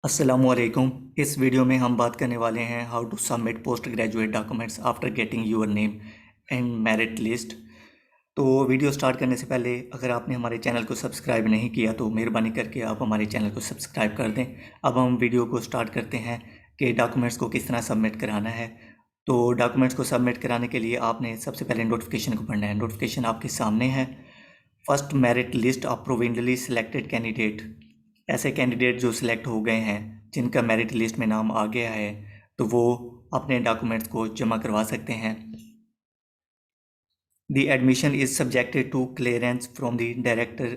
अस्सलामुअलैकुम। इस वीडियो में हम बात करने वाले हैं how to submit post graduate documents after getting your name and merit list. तो वीडियो स्टार्ट करने से पहले अगर आपने हमारे चैनल को सब्सक्राइब नहीं किया तो मेहरबानी करके आप हमारे चैनल को सब्सक्राइब कर दें। अब हम वीडियो को स्टार्ट करते हैं कि डॉक्यूमेंट्स को किस तरह सबमिट कराना है। तो डॉक्यूमेंट्स को सबमिट कराने के लिए आपने सबसे पहले नोटिफिकेशन को पढ़ना है। नोटिफिकेशन आपके सामने है। First merit list of provisionally selected candidate. ऐसे कैंडिडेट जो सिलेक्ट हो गए हैं, जिनका मेरिट लिस्ट में नाम आ गया है, तो वो अपने डॉक्यूमेंट्स को जमा करवा सकते हैं। The admission is subjected to clearance from the director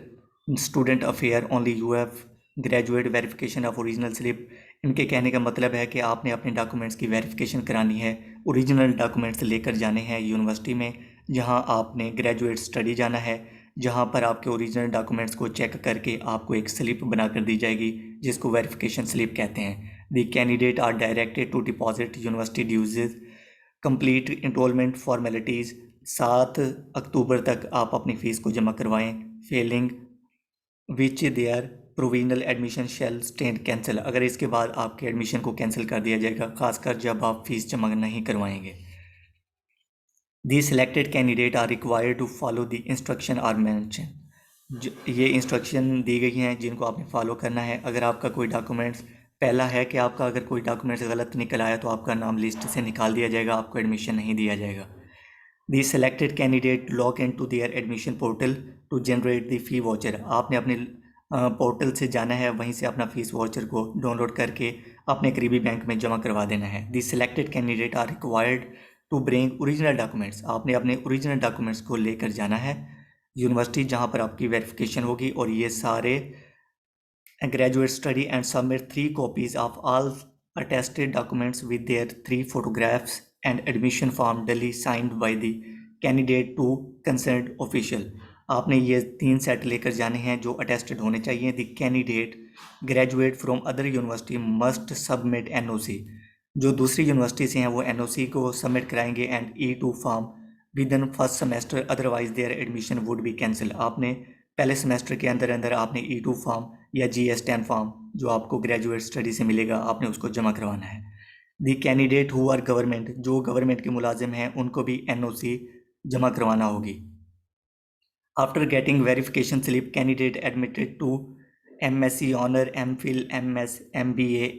student affair only you have graduate verification of original slip. इनके कहने का मतलब है कि आपने अपने डॉक्यूमेंट्स की वेरिफिकेशन करानी है। ओरिजिनल डॉक्यूमेंट्स लेकर जाने हैं यूनिवर्सिटी में, जहां आपने ग्रेजुएट स्टडी जाना है, जहां पर आपके ओरिजिनल डॉक्यूमेंट्स को चेक करके आपको एक स्लिप बना कर दी जाएगी, जिसको वेरिफिकेशन स्लिप कहते हैं। The candidate are directed to deposit university dues, complete enrolment formalities. 7 अक्टूबर तक आप अपनी फ़ीस को जमा करवाएं। Failing which their provisional admission shall stand cancel. अगर इसके बाद आपके एडमिशन को कैंसिल कर दिया जाएगा, खासकर जब आप फीस जमा नहीं करवाएंगे। The selected candidate are required to follow the instruction are mention. ये इंस्ट्रक्शन दी गई हैं जिनको आपने फॉलो करना है। अगर आपका कोई डॉक्यूमेंट्स, पहला है कि आपका अगर कोई डॉक्यूमेंट्स गलत निकल आया तो आपका नाम लिस्ट से निकाल दिया जाएगा, आपको एडमिशन नहीं दिया जाएगा। The selected candidate log in to their admission portal to generate the fee voucher. आपने अपने पोर्टल से जाना है, वहीं से अपना फ़ीस वाउचर को डाउनलोड करके अपने करीबी बैंक में जमा करवा देना है। The selected candidate are required to bring original documents. आपने अपने ओरिजिनल डॉक्यूमेंट्स को लेकर जाना है यूनिवर्सिटी, जहां पर आपकी वेरिफिकेशन होगी। और ये सारे graduate study and submit 3 copies of all attested documents with their 3 photographs and admission form duly signed by the candidate to concerned official. आपने ये 3 सेट लेकर जाने हैं जो अटेस्टेड होने चाहिए। The candidate graduate from other university must submit NOC. जो दूसरी यूनिवर्सिटी से हैं वो एनओसी को सबमिट कराएंगे and E2 form with in first semester, otherwise there admission would be cancel. आपने पहले सेमेस्टर के अंदर अंदर आपने E2 फॉर्म या GS10 फॉर्म जो आपको ग्रेजुएट स्टडी से मिलेगा, आपने उसको जमा करवाना है। The candidate who are government, जो गवर्नमेंट के मुलाजिम हैं, उनको भी एनओसी जमा करवाना होगी। After getting verification slip, candidate admitted to MSc honour, MPhil, MS, MBA,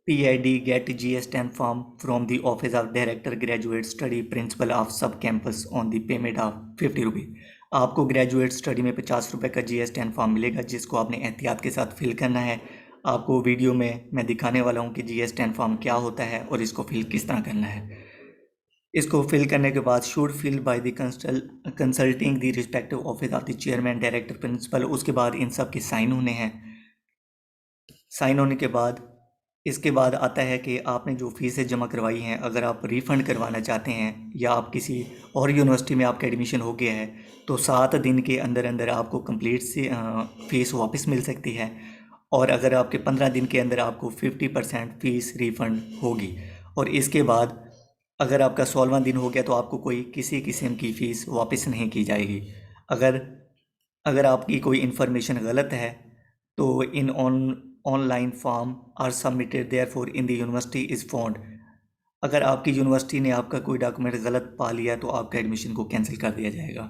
PID get GS10 form from the office of director graduate study principal of सब campus on the payment of 50 रुपी। आपको graduate study में 50 रुपये का GS10 form मिलेगा, जिसको आपने एहतियात के साथ फिल करना है। आपको वीडियो में मैं दिखाने वाला हूँ कि GS10 फॉर्म क्या होता है और इसको फिल किस तरह करना है। इसको फिल करने के बाद should fill by the consulting the respective office of the chairman, director, principal. उसके बाद इन सब के साइन होने हैं। साइन होने के बाद इसके बाद आता है कि आपने जो फ़ीसें जमा करवाई हैं, अगर आप रिफ़ंड करवाना चाहते हैं या आप किसी और यूनिवर्सिटी में आपका एडमिशन हो गया है, तो 7 दिन के अंदर अंदर आपको कंप्लीट सी फ़ीस वापस मिल सकती है। और अगर आपके 15 दिन के अंदर आपको 50% फ़ीस रिफ़ंड होगी। और इसके बाद अगर आपका 16वां दिन हो गया तो आपको कोई किसी किस्म की फ़ीस वापस नहीं की जाएगी। अगर अगर आपकी कोई इन्फॉर्मेशन गलत है तो in online form are submitted therefore in the university is found. अगर आपकी यूनिवर्सिटी ने आपका कोई डॉक्यूमेंट गलत पा लिया तो आपका एडमिशन को कैंसिल कर दिया जाएगा,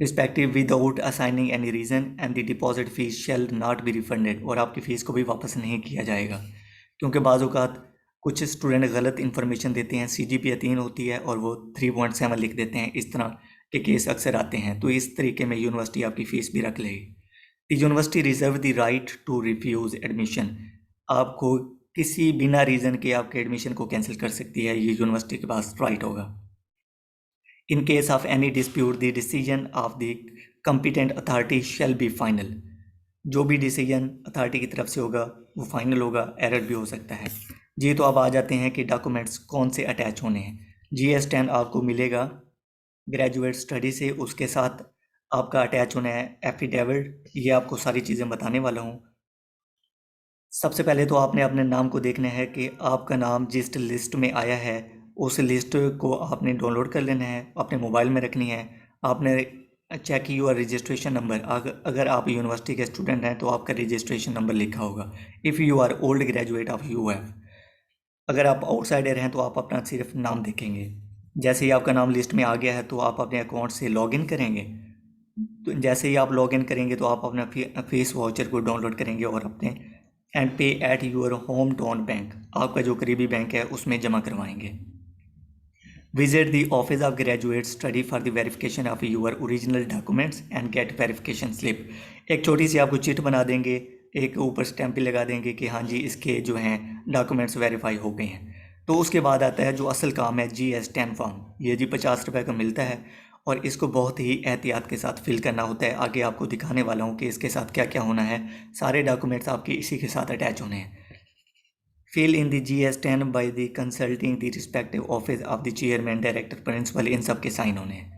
respective without assigning any reason, and the deposit fees shall not be refunded. और आपकी फ़ीस को भी वापस नहीं किया जाएगा, क्योंकि बाज़ औक़ात कुछ स्टूडेंट गलत इन्फॉर्मेशन देते हैं। CGPA 3 होती है और वो 3.7 लिख देते हैं। इस तरह के केस अक्सर आते हैं, तो इस तरीके में यूनिवर्सिटी आपकी फ़ीस भी रख लेगी। The university reserve the right to refuse admission. आपको किसी बिना रीज़न के आपके एडमिशन को कैंसिल कर सकती है, ये यूनिवर्सिटी के पास राइट होगा। In case of any dispute the decision of the competent authority shall be final. जो भी डिसीजन अथॉरिटी की तरफ से होगा वो फाइनल होगा, एरर भी हो सकता है। जी, तो अब आ जाते हैं कि डॉक्यूमेंट्स कौन से अटैच होने हैं। GS10 आपको मिलेगा ग्रेजुएट स्टडी से, उसके साथ आपका अटैच होना है एफिडेविट। ये आपको सारी चीज़ें बताने वाला हूँ। सबसे पहले तो आपने अपने नाम को देखना है कि आपका नाम जिस लिस्ट में आया है उस लिस्ट को आपने डाउनलोड कर लेना है, अपने मोबाइल में रखनी है। आपने चेक योर रजिस्ट्रेशन नंबर। अगर आप यूनिवर्सिटी के स्टूडेंट हैं तो आपका रजिस्ट्रेशन नंबर लिखा होगा। If you are old graduate of UF. अगर आप आउटसाइडर हैं तो आप अपना सिर्फ नाम देखेंगे। जैसे ही आपका नाम लिस्ट में आ गया है तो आप अपने अकाउंट से लॉगिन करेंगे। तो जैसे ही आप लॉगिन करेंगे तो आप अपना फेस वाउचर को डाउनलोड करेंगे और अपने एंड पे at your hometown bank, आपका जो करीबी बैंक है उसमें जमा करवाएंगे। Visit the office of graduate study for the verification of your original documents and get verification slip. एक छोटी सी आपको चिट बना देंगे, एक ऊपर स्टैंप भी लगा देंगे कि हाँ जी इसके जो हैं डॉक्यूमेंट्स वेरीफाई हो गए हैं। तो उसके बाद आता है जो असल काम है, GS10 फॉर्म। ये जी 50 रुपये का मिलता है और इसको बहुत ही एहतियात के साथ फिल करना होता है। आगे आपको दिखाने वाला हूँ कि इसके साथ क्या क्या होना है। सारे डॉक्यूमेंट्स आपके इसी के साथ अटैच होने हैं। Fill in the GS10 by the consulting the respective office of the chairman, director, principal, इन सब के साइन होने हैं।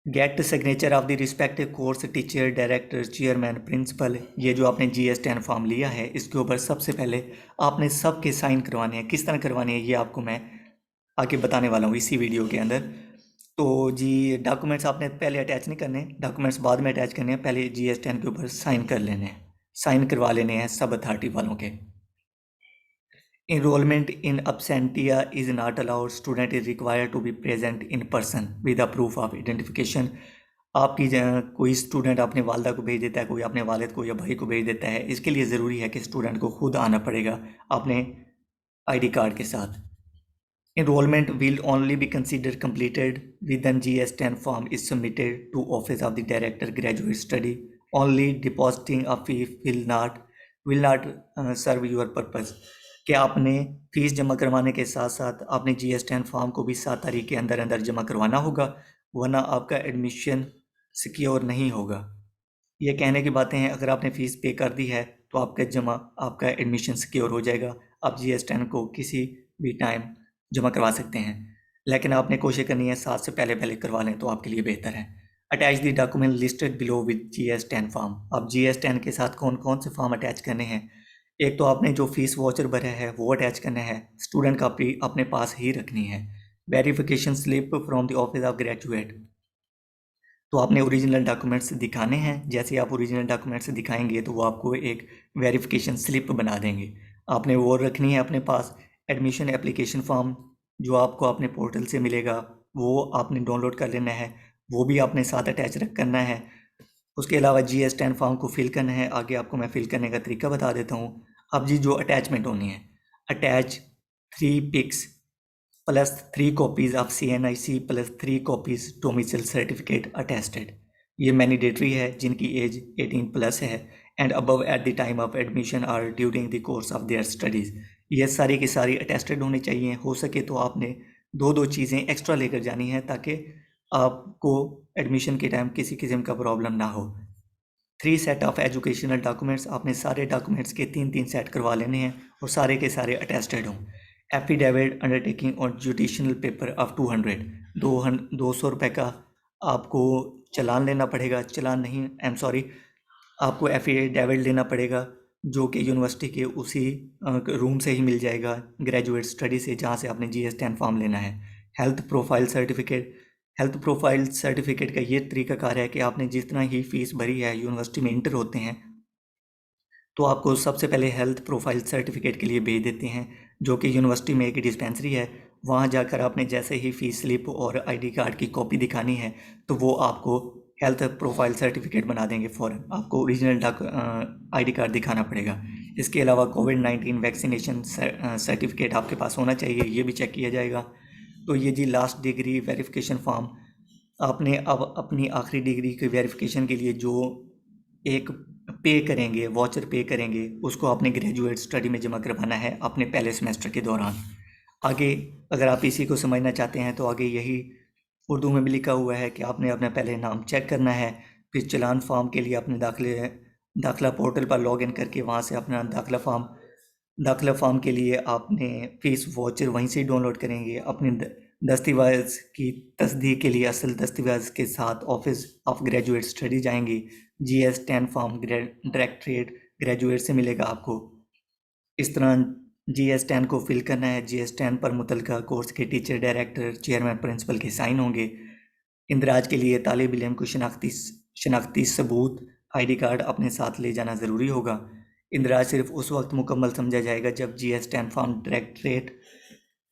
Get signature of the respective course teacher, director, chairman, principal. ये जो आपने GS10 फॉर्म लिया है इसके ऊपर सबसे पहले आपने सबके साइन करवाने हैं। किस तरह करवाने हैं ये आपको मैं आगे बताने वाला हूँ इसी वीडियो के अंदर। तो जी डॉक्यूमेंट्स आपने पहले अटैच नहीं करने, डॉक्यूमेंट्स बाद में अटैच करने हैं। पहले GS10 के ऊपर साइन कर लेने हैं, साइन करवा लेने हैं सब अथॉरिटी वालों के। Enrollment in absentia is not allowed. Student is required to be present in person with a proof of identification. आपकी कोई स्टूडेंट अपने वालदा को भेज देता है, कोई अपने वालिद को या भाई को भेज देता है, इसके लिए ज़रूरी है कि स्टूडेंट को खुद आना पड़ेगा अपने ID कार्ड के साथ। Enrollment will only be considered completed when GS10 form is submitted to office of the director graduate study. Only depositing a fee will not serve your purpose. कि आपने फ़ीस जमा करवाने के साथ साथ आपने GS10 फॉर्म को भी 7 तारीख के अंदर अंदर जमा करवाना होगा, वरना आपका एडमिशन सिक्योर नहीं होगा। ये कहने की बातें हैं, अगर आपने फ़ीस पे कर दी है तो आपका एडमिशन सिक्योर हो जाएगा। आप GS10 को किसी भी टाइम जमा करवा सकते हैं, लेकिन आपने कोशिश करनी है 7 से पहले पहले करवा लें तो आपके लिए बेहतर है। Attach the document listed below with GS10 form. अब GS10 के साथ कौन कौन से फॉर्म अटैच करने हैं? एक तो आपने जो फीस वाउचर भरा है वो अटैच करना है, स्टूडेंट कॉपी अपने पास ही रखनी है। Verification slip from the office of graduate. तो आपने ओरिजिनल डॉक्यूमेंट्स दिखाने हैं। जैसे आप ओरिजिनल डॉक्यूमेंट्स दिखाएंगे तो वो आपको एक वेरिफिकेशन स्लिप बना देंगे, आपने वो रखनी है अपने पास। एडमिशन एप्लीकेशन फॉर्म जो आपको अपने पोर्टल से मिलेगा वो आपने डाउनलोड कर लेना है, वो भी आपने साथ अटैच करना है। उसके अलावा GS10 फॉर्म को फिल करना है। आगे आपको मैं फिल करने का तरीका बता देता हूँ। अब जी जो अटैचमेंट होनी है, attach 3 pics plus 3 copies of CNIC plus 3 copies domicile certificate attested. ये मैंडेटरी है जिनकी एज 18 प्लस है and above at the time of admission और during the course of their studies. ये सारी की सारी अटेस्टेड होनी चाहिए। हो सके तो आपने दो चीज़ें एक्स्ट्रा लेकर जानी है ताकि आपको एडमिशन के टाइम किसी किस्म का प्रॉब्लम ना हो। 3 सेट ऑफ एजुकेशनल डॉक्यूमेंट्स, आपने सारे डॉक्यूमेंट्स के 3 सेट करवा लेने हैं और सारे के सारे अटेस्टेड हों। एफिडेविट अंडरटेकिंग और जुडिशनल पेपर ऑफ 200 रुपये का आपको चालान लेना पड़ेगा। चालान नहीं, आई एम सॉरी, आपको एफिडेविट लेना पड़ेगा जो कि यूनिवर्सिटी के उसी रूम से ही मिल जाएगा, ग्रेजुएट स्टडी से, जहाँ से आपने GS10 फॉर्म लेना है। हेल्थ प्रोफाइल सर्टिफिकेट का ये तरीकाकार है कि आपने जितना ही फ़ीस भरी है यूनिवर्सिटी में इंटर होते हैं तो आपको सबसे पहले हेल्थ प्रोफाइल सर्टिफिकेट के लिए भेज देते हैं, जो कि यूनिवर्सिटी में एक डिस्पेंसरी है। वहाँ जाकर आपने जैसे ही फ़ीस स्लिप और ID कार्ड की कॉपी दिखानी है तो वो आपको हेल्थ प्रोफाइल सर्टिफिकेट बना देंगे फ़ौरन। आपको ओरिजिनल ID कार्ड दिखाना पड़ेगा। इसके अलावा कोविड-19 वैक्सीनेशन सर्टिफिकेट आपके पास होना चाहिए, ये भी चेक किया जाएगा। तो ये जी लास्ट डिग्री वेरिफिकेशन फॉर्म, आपने अब अपनी आखिरी डिग्री की वेरिफिकेशन के लिए जो एक पे करेंगे, वाउचर पे करेंगे, उसको आपने ग्रेजुएट स्टडी में जमा करवाना है अपने पहले सेमेस्टर के दौरान। आगे अगर आप इसी को समझना चाहते हैं तो आगे यही उर्दू में भी लिखा हुआ है कि आपने अपना पहले नाम चेक करना है, फिर चालान फॉर्म के लिए अपने दाखिला पोर्टल पर लॉगिन करके वहाँ से अपना दाखिला फॉर्म के लिए आपने फ़ीस वाउचर वहीं से डाउनलोड करेंगे। अपने दस्तावेज़ की तस्दीक के लिए असल दस्तावेज़ के साथ ऑफिस ऑफ ग्रेजुएट स्टडी जाएंगे। GS10 फॉर्म डायरेक्टरेट ग्रेजुएट से मिलेगा आपको। इस तरह GS10 को फिल करना है। GS10 पर मुतलका कोर्स के टीचर, डायरेक्टर, चेयरमैन, प्रिंसिपल के साइन होंगे। इंदराज के लिए तालिब इल्म को शनाख्ती सबूत ID कार्ड अपने साथ ले जाना ज़रूरी होगा। इंदराज सिर्फ उस वक्त मुकम्मल समझा जाएगा जब GS10 form directorate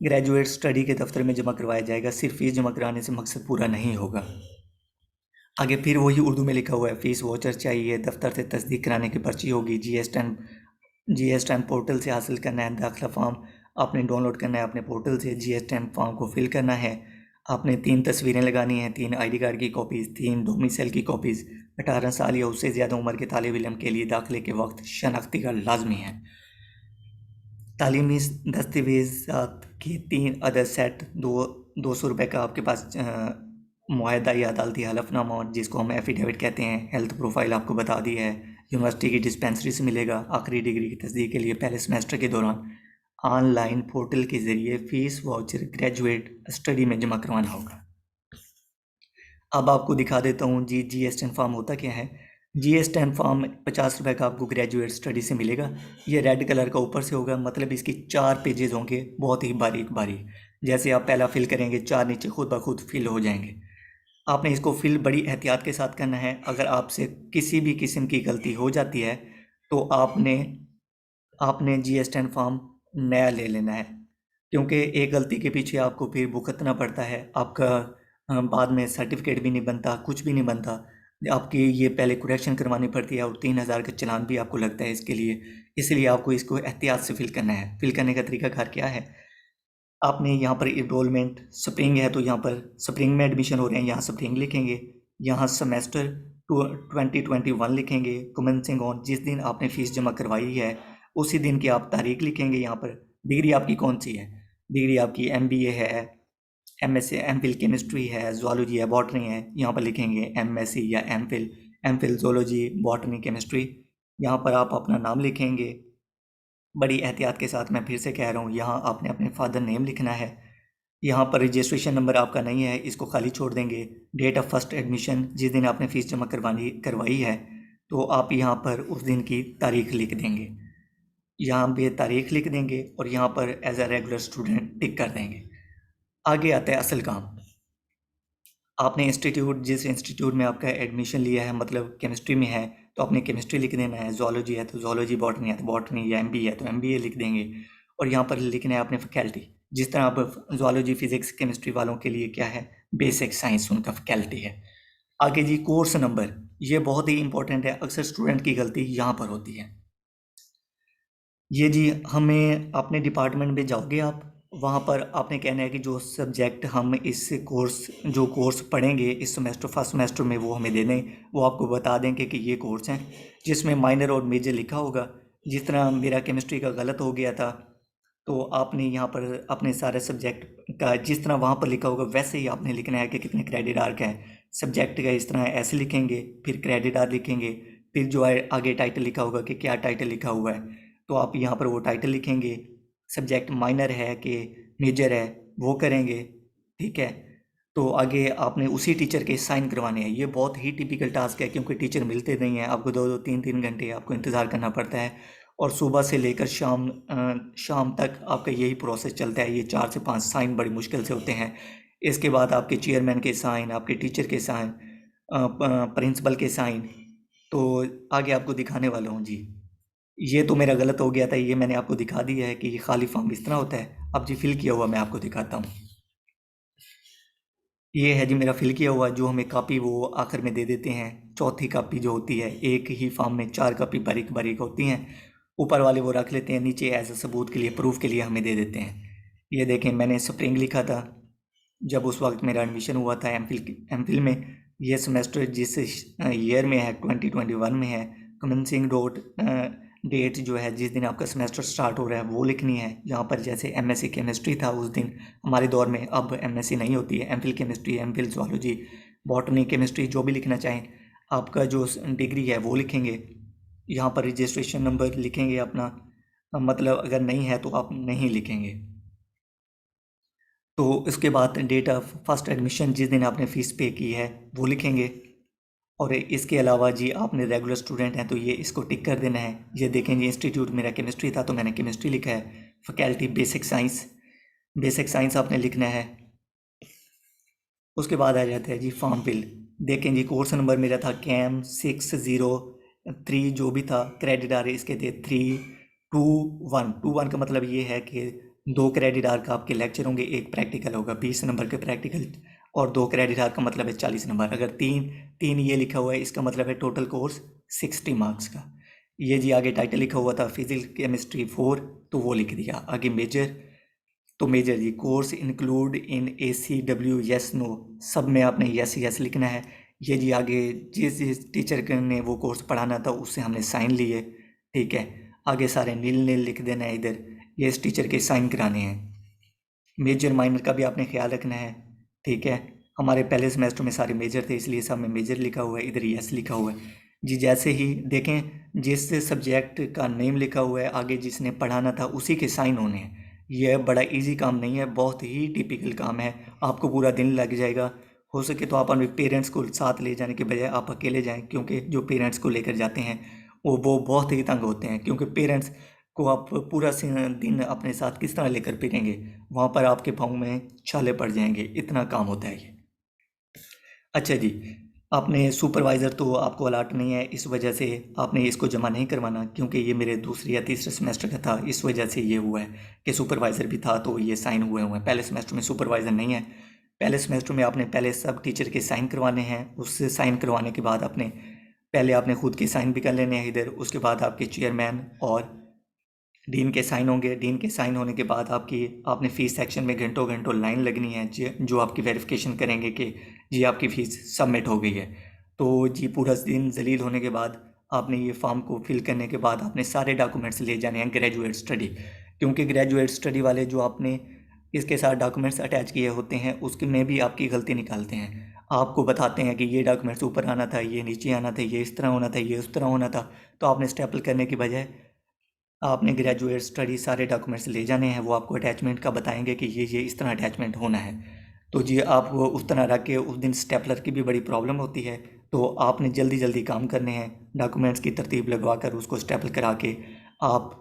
graduate study के दफ्तर में जमा करवाया जाएगा। सिर्फ फीस जमा कराने से मकसद पूरा नहीं होगा। आगे फिर वही उर्दू में लिखा हुआ है, फीस वोचर चाहिए, दफ्तर से तस्दीक कराने की पर्ची होगी, GS10 पोर्टल से हासिल करना है। दाखिला फॉर्म आपने डाउनलोड करना है अपने पोर्टल से। GS10 फॉर्म को फिल करना है। आपने 3 तस्वीरें लगानी हैं, 3 ID कार्ड की कॉपीज़, 3 डोमिसाइल की कॉपीज़। 18 साल या उससे ज़्यादा उम्र के तालिब इल्म के लिए दाखिले के वक्त शनाख्ती कार्ड लाजमी है। तालीमी दस्तावेज़ात के 3 अदद सेट, 200 रुपये का आपके पास मुआहदा या अदालती हलफनामा जिसको हम एफिडेविट कहते हैं। हेल्थ प्रोफाइल आपको बता दी है, यूनिवर्सिटी की डिस्पेंसरी से मिलेगा। आखिरी डिग्री की तस्दीक के लिए पहले सेमेस्टर के दौरान ऑनलाइन पोर्टल के ज़रिए फ़ीस वाउचर ग्रेजुएट स्टडी में जमा करवाना होगा। अब आपको दिखा देता हूँ जी GS10 फॉर्म होता क्या है। GS10 फॉर्म 50 रुपये का आपको ग्रेजुएट स्टडी से मिलेगा। ये रेड कलर का ऊपर से होगा, मतलब इसकी 4 पेजेस होंगे, बहुत ही बारीक बारीक। जैसे आप पहला फिल करेंगे, 4 नीचे खुद ब खुद फिल हो जाएंगे। आपने इसको फिल बड़ी एहतियात के साथ करना है। अगर आपसे किसी भी किस्म की गलती हो जाती है तो आपने GS10 फॉर्म नया ले लेना है, क्योंकि एक गलती के पीछे आपको फिर भुगतना पड़ता है। आपका बाद में सर्टिफिकेट भी नहीं बनता, कुछ भी नहीं बनता। आपकी ये पहले करेक्शन करवानी पड़ती है और 3000 का चालान भी आपको लगता है इसके लिए। इसलिए आपको इसको एहतियात से फिल करना है। फिल करने का तरीकाकार क्या है, आपने यहाँ पर इनरोलमेंट स्प्रिंग है तो यहाँ पर स्प्रिंग में एडमिशन हो रहे हैं, यहाँ स्प्रिंग लिखेंगे। यहाँ सेमेस्टर 2021 लिखेंगे। कमेंसिंग ऑन, जिस दिन आपने फ़ीस जमा करवाई है उसी दिन की आप तारीख लिखेंगे। यहाँ पर डिग्री आपकी कौन सी है, डिग्री आपकी MBA है, MSc MPhil केमिस्ट्री है, ज़ूलॉजी है, बॉटनी है। यहाँ पर लिखेंगे MSc या MPhil ज़ूलॉजी बॉटनी केमिस्ट्री। यहाँ पर आप अपना नाम लिखेंगे बड़ी एहतियात के साथ। मैं फिर से कह रहा हूँ, यहाँ आपने अपने फादर नेम लिखना है। यहाँ पर रजिस्ट्रेशन नंबर आपका नहीं है, इसको खाली छोड़ देंगे। डेट ऑफ फर्स्ट एडमिशन, जिस दिन आपने फ़ीस जमा करवाई है तो आप यहाँ पर उस दिन की तारीख लिख देंगे। यहाँ पे तारीख लिख देंगे और यहाँ पर एज अ रेगुलर स्टूडेंट टिक कर देंगे। आगे आता है असल काम। आपने जिस इंस्टीट्यूट में आपका एडमिशन लिया है, मतलब केमिस्ट्री में है तो आपने केमिस्ट्री लिख देना है। ज़ूलॉजी है तो ज़ूलॉजी, बॉटनी है तो बॉटनी, या MBA है तो MBA लिख देंगे। और यहाँ पर लिखना है आपने फैकल्टी। जिस तरह आप ज़ूलॉजी, फिज़िक्स, केमिस्ट्री वालों के लिए क्या है, बेसिक साइंस उनका फैकल्टी है। आगे जी कोर्स नंबर, ये बहुत ही इंपॉर्टेंट है। अक्सर स्टूडेंट की गलती यहाँ पर होती है। ये जी हमें अपने डिपार्टमेंट में जाओगे आप, वहाँ पर आपने कहना है कि जो सब्जेक्ट हम जो कोर्स पढ़ेंगे इस फर्स्ट सेमेस्टर में वो हमें दे दें। वो आपको बता देंगे कि ये कोर्स हैं, जिसमें माइनर और मेजर लिखा होगा। जिस तरह मेरा केमिस्ट्री का गलत हो गया था तो आपने यहाँ पर अपने सारे सब्जेक्ट का जिस तरह वहाँ पर लिखा होगा वैसे ही आपने लिखना है कि कितने क्रेडिट आर का है सब्जेक्ट का। इस तरह ऐसे लिखेंगे, फिर क्रेडिट आर लिखेंगे, फिर जो है आगे टाइटल लिखा होगा कि क्या टाइटल लिखा हुआ है तो आप यहाँ पर वो टाइटल लिखेंगे। सब्जेक्ट माइनर है कि मेजर है वो करेंगे, ठीक है। तो आगे आपने उसी टीचर के साइन करवाने हैं। ये बहुत ही टिपिकल टास्क है, क्योंकि टीचर मिलते नहीं हैं आपको। 2-2 3-3 घंटे आपको इंतज़ार करना पड़ता है और सुबह से लेकर शाम तक आपका यही प्रोसेस चलता है। ये 4 से 5 साइन बड़ी मुश्किल से होते हैं। इसके बाद आपके चेयरमैन के साइन, आपके टीचर के साइन, प्रिंसिपल के साइन। तो आगे आपको दिखाने वाला हूँ जी। ये तो मेरा गलत हो गया था, ये मैंने आपको दिखा दिया है कि ये खाली फॉर्म इस तरह होता है। अब जी फिल किया हुआ मैं आपको दिखाता हूँ। ये है जी मेरा फिल किया हुआ, जो हमें कापी वो आखिर में दे देते हैं। चौथी कापी जो होती है, एक ही फॉर्म में 4 कापी बारीक बारीक होती हैं, ऊपर वाले वो रख लेते हैं, नीचे एज अ सबूत के लिए, प्रूफ के लिए हमें दे देते हैं। ये देखें, मैंने स्प्रिंग लिखा था जब उस वक्त मेरा एडमिशन हुआ था एमफिल में। ये सेमेस्टर जिस ईयर में है 2021 में है। कमेंसिंग डेट जो है जिस दिन आपका सेमेस्टर स्टार्ट हो रहा है वो लिखनी है। यहाँ पर जैसे MSc केमिस्ट्री था उस दिन हमारे दौर में, अब MSc नहीं होती है, MPhil chemistry, MPhil zoology, botany chemistry, जो भी लिखना चाहें। आपका जो डिग्री है वो लिखेंगे। यहाँ पर रजिस्ट्रेशन नंबर लिखेंगे अपना, मतलब अगर नहीं है तो आप नहीं लिखेंगे। तो इसके बाद डेट ऑफ फर्स्ट एडमिशन, जिस दिन आपने फ़ीस पे की है वो लिखेंगे। और इसके अलावा जी आपने रेगुलर स्टूडेंट हैं तो ये इसको टिक कर देना है। ये देखेंगे इंस्टीट्यूट मेरा केमिस्ट्री था तो मैंने केमिस्ट्री लिखा है। फैकल्टी बेसिक साइंस आपने लिखना है। उसके बाद आ जाता है जी फॉर्म फिल। देखें जी, कोर्स नंबर मेरा था कैम 603, जो भी था। क्रेडिट आर इसके थे 321। का मतलब ये है कि 2 क्रेडिट आर का आपके लेक्चर होंगे, 1 प्रैक्टिकल होगा, 20 नंबर के प्रैक्टिकल, और 2 क्रेडिट आर का मतलब है 40 नंबर। अगर तीन तीन ये लिखा हुआ है, इसका मतलब है टोटल कोर्स 60 मार्क्स का। ये जी आगे टाइटल लिखा हुआ था फिजिक्स केमिस्ट्री 4, तो वो लिख दिया। आगे मेजर, तो मेजर जी course include in ACW yes no, सब में आपने यस यस लिखना है। ये जी आगे जिस जिस टीचर ने वो कोर्स पढ़ाना था उससे हमने साइन लिए, ठीक है। आगे सारे नील नील लिख देना है इधर, ये इस टीचर के साइन कराने हैं। मेजर माइनर का भी आपने ख्याल रखना है, ठीक है। हमारे पहले सेमेस्टर में सारे मेजर थे, इसलिए सब में मेजर लिखा हुआ है, इधर यस लिखा हुआ है जी। जैसे ही देखें जिस सब्जेक्ट का नेम लिखा हुआ है आगे जिसने पढ़ाना था उसी के साइन होने हैं। यह बड़ा इजी काम नहीं है, बहुत ही टिपिकल काम है, आपको पूरा दिन लग जाएगा। हो सके तो आप अपने पेरेंट्स को साथ ले जाने के बजाय आप अकेले जाएं, क्योंकि जो पेरेंट्स को लेकर जाते हैं वो बहुत ही तंग होते हैं, क्योंकि पेरेंट्स को आप पूरा दिन अपने साथ किस तरह लेकर फिरेंगे, वहाँ पर आपके पाँव में छाले पड़ जाएंगे, इतना काम होता है ये। अच्छा जी, आपने सुपरवाइज़र तो आपको अलाट नहीं है, इस वजह से आपने इसको जमा नहीं करवाना, क्योंकि ये मेरे दूसरे या तीसरे सेमेस्टर का था, इस वजह से ये हुआ है कि सुपरवाइज़र भी था तो ये साइन हुए हुए हैं। पहले सेमेस्टर में सुपरवाइज़र नहीं है। पहले सेमेस्टर में आपने पहले सब टीचर के साइन करवाने हैं, उससे साइन करवाने के बाद अपने पहले आपने खुद के साइन भी कर लेने हैं इधर, उसके बाद आपके चेयरमैन और डीन के साइन होंगे। डीन के साइन होने के बाद आपने फ़ीस सेक्शन में घंटों घंटों लाइन लगनी है, जो आपकी वेरिफिकेशन करेंगे कि जी आपकी फ़ीस सबमिट हो गई है। तो जी पूरा दिन जलील होने के बाद आपने ये फॉर्म को फिल करने के बाद आपने सारे डॉक्यूमेंट्स ले जाने हैं ग्रेजुएट स्टडी, क्योंकि ग्रेजुएट स्टडी वाले जो आपने इसके साथ डॉक्यूमेंट्स अटैच किए होते हैं उसके में भी आपकी गलती निकालते हैं। आपको बताते हैं कि ये डॉक्यूमेंट्स ऊपर आना था, ये नीचे आना था, ये इस तरह होना था, ये उस तरह होना था। तो आपने स्टेपल करने की बजाय आपने ग्रेजुएट स्टडी सारे डॉक्यूमेंट्स ले जाने हैं, वो आपको अटैचमेंट का बताएंगे कि ये इस तरह अटैचमेंट होना है। तो जी आप वो उस तरह रख के, उस दिन स्टेपलर की भी बड़ी प्रॉब्लम होती है, तो आपने जल्दी जल्दी काम करने हैं, डॉक्यूमेंट्स की तरतीब लगवा कर उसको स्टेपल करा के आप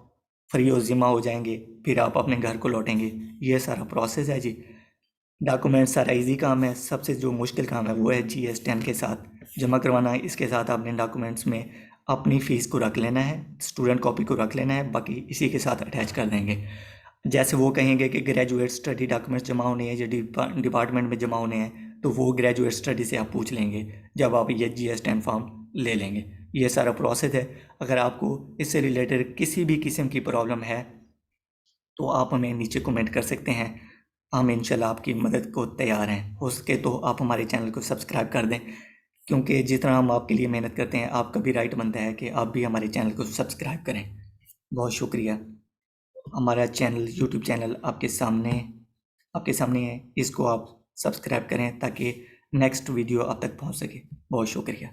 फ्री और ज़िम्मा हो जाएंगे, फिर आप अपने घर को लौटेंगे। ये सारा प्रोसेस है जी। डॉक्यूमेंट सारा इजी काम है, सबसे जो मुश्किल काम है वो है GS10 के साथ जमा करवाना है। इसके साथ आपने डॉक्यूमेंट्स में अपनी फ़ीस को रख लेना है, स्टूडेंट कॉपी को रख लेना है, बाकी इसी के साथ अटैच कर देंगे। जैसे वो कहेंगे कि ग्रेजुएट स्टडी डॉक्यूमेंट्स जमा होने हैं या डिपार्टमेंट में जमा होने हैं, तो वो ग्रेजुएट स्टडी से आप पूछ लेंगे जब आप ये GS10 फॉर्म ले लेंगे। ये सारा प्रोसेस है। अगर आपको इससे रिलेटेड किसी भी किस्म की प्रॉब्लम है तो आप हमें नीचे कमेंट कर सकते हैं, हम इंशाल्लाह आपकी मदद को तैयार हैं। हो सके तो आप हमारे चैनल को सब्सक्राइब कर दें, क्योंकि जितना हम आपके लिए मेहनत करते हैं आपका भी राइट बनता है कि आप भी हमारे चैनल को सब्सक्राइब करें। बहुत शुक्रिया। हमारा चैनल यूट्यूब चैनल आपके सामने है, इसको आप सब्सक्राइब करें ताकि नेक्स्ट वीडियो आप तक पहुंच सके। बहुत शुक्रिया।